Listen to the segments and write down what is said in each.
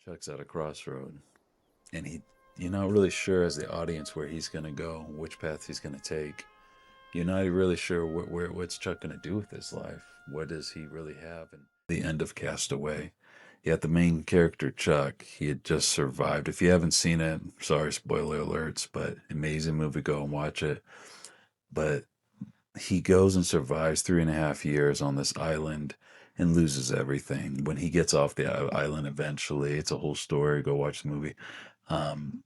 Chuck's at a crossroad, and you're not really sure as the audience where he's going to go, which path he's going to take. You're not really sure what's Chuck going to do with his life. What does he really have? And the end of Castaway, yet the main character Chuck, he had just survived. If you haven't seen it, sorry, spoiler alerts, but amazing movie. Go and watch it. But he goes and survives 3.5 years on this island and loses everything. When he gets off the island eventually, it's a whole story. Go watch the movie.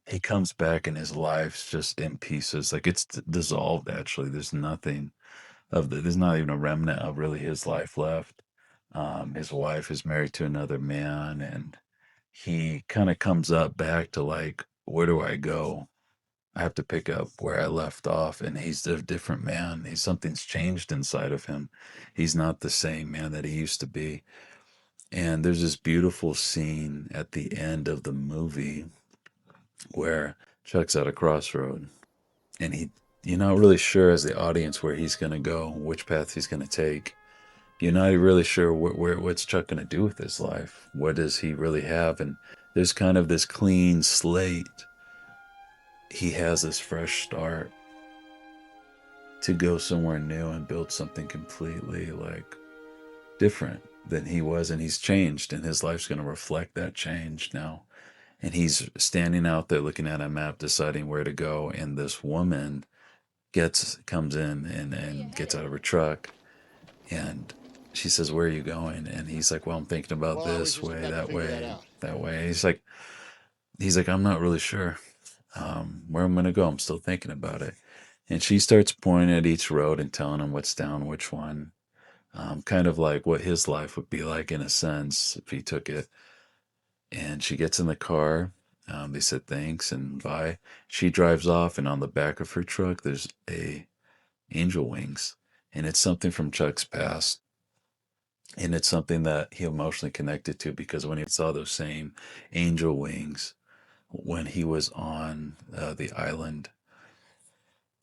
He comes back and his life's just in pieces. Like it's dissolved actually. There's nothing there's not even a remnant of really his life left. His wife is married to another man, and he kind of comes up back to like, where do I go? I have to pick up where I left off, and he's a different man. Something's changed inside of him. He's not the same man that he used to be. And there's this beautiful scene at the end of the movie where Chuck's at a crossroad, and you're not really sure as the audience where he's going to go, which path he's going to take. You're not really sure what's Chuck going to do with his life. What does he really have? And there's kind of this clean slate. He has this fresh start to go somewhere new and build something completely like different than he was, and he's changed, and his life's going to reflect that change now. And he's standing out there looking at a map, deciding where to go, and this woman comes in and gets out of her truck, and she says, "Where are you going?" And he's like, "Well, I'm thinking about Well, I was this just way, about to that figure that way, out. that way." He's like, "I'm not really sure where I'm gonna go. I'm still thinking about it." And she starts pointing at each road and telling him what's down which one. Kind of like what his life would be like in a sense if he took it. And she gets in the car. They said thanks and bye. She drives off, and on the back of her truck, there's a angel wings, and it's something from Chuck's past. And it's something that he emotionally connected to because when he saw those same angel wings when he was on the island,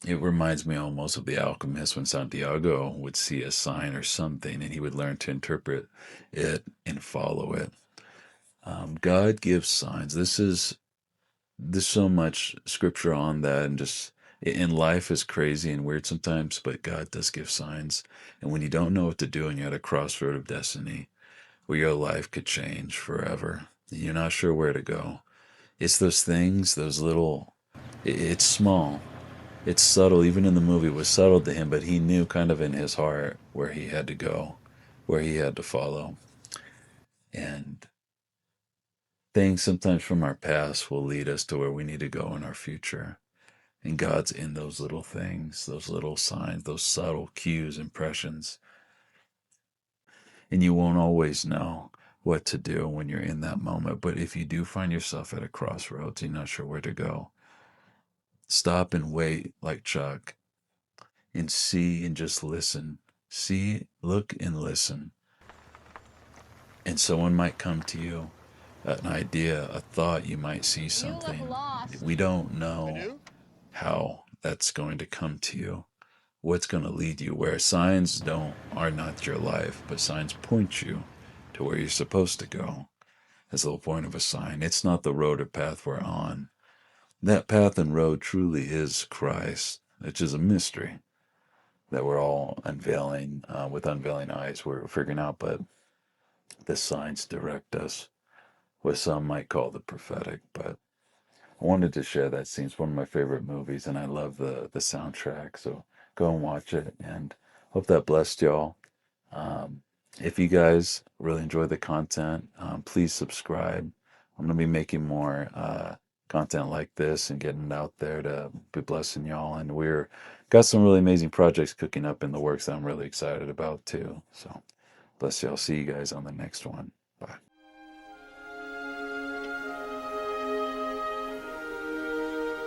it reminds me almost of the alchemist when Santiago would see a sign or something and he would learn to interpret it and follow it. God gives signs. There's so much scripture on that, and just in life is crazy and weird sometimes, but God does give signs. And when you don't know what to do and you're at a crossroad of destiny, where your life could change forever. You're not sure where to go. It's those things, those little, it's small, it's subtle. Even in the movie, it was subtle to him, but he knew kind of in his heart where he had to go, where he had to follow. And things sometimes from our past will lead us to where we need to go in our future. And God's in those little things, those little signs, those subtle cues, impressions. And you won't always know what to do when you're in that moment. But if you do find yourself at a crossroads, you're not sure where to go, stop and wait like Chuck and see and just listen. See, look, and listen. And someone might come to you, an idea, a thought, you might see You look something. lost. We don't I know do? how that's going to come to you, what's going to lead you where. Signs don't are not your life, but signs point you to where you're supposed to go. That's the whole point of a sign. It's not the road or path we're on. That path and road truly is Christ, which is a mystery that we're all unveiling with unveiling eyes. We're figuring out, but the signs direct us, what some might call the prophetic. But I wanted to share that scene. It's one of my favorite movies, and I love the soundtrack. So go and watch it, and hope that blessed y'all. Um, if you guys really enjoy the content, please subscribe. I'm going to be making more content like this and getting it out there to be blessing y'all. And we're got some really amazing projects cooking up in the works that I'm really excited about too. So bless y'all. See you guys on the next one. Bye.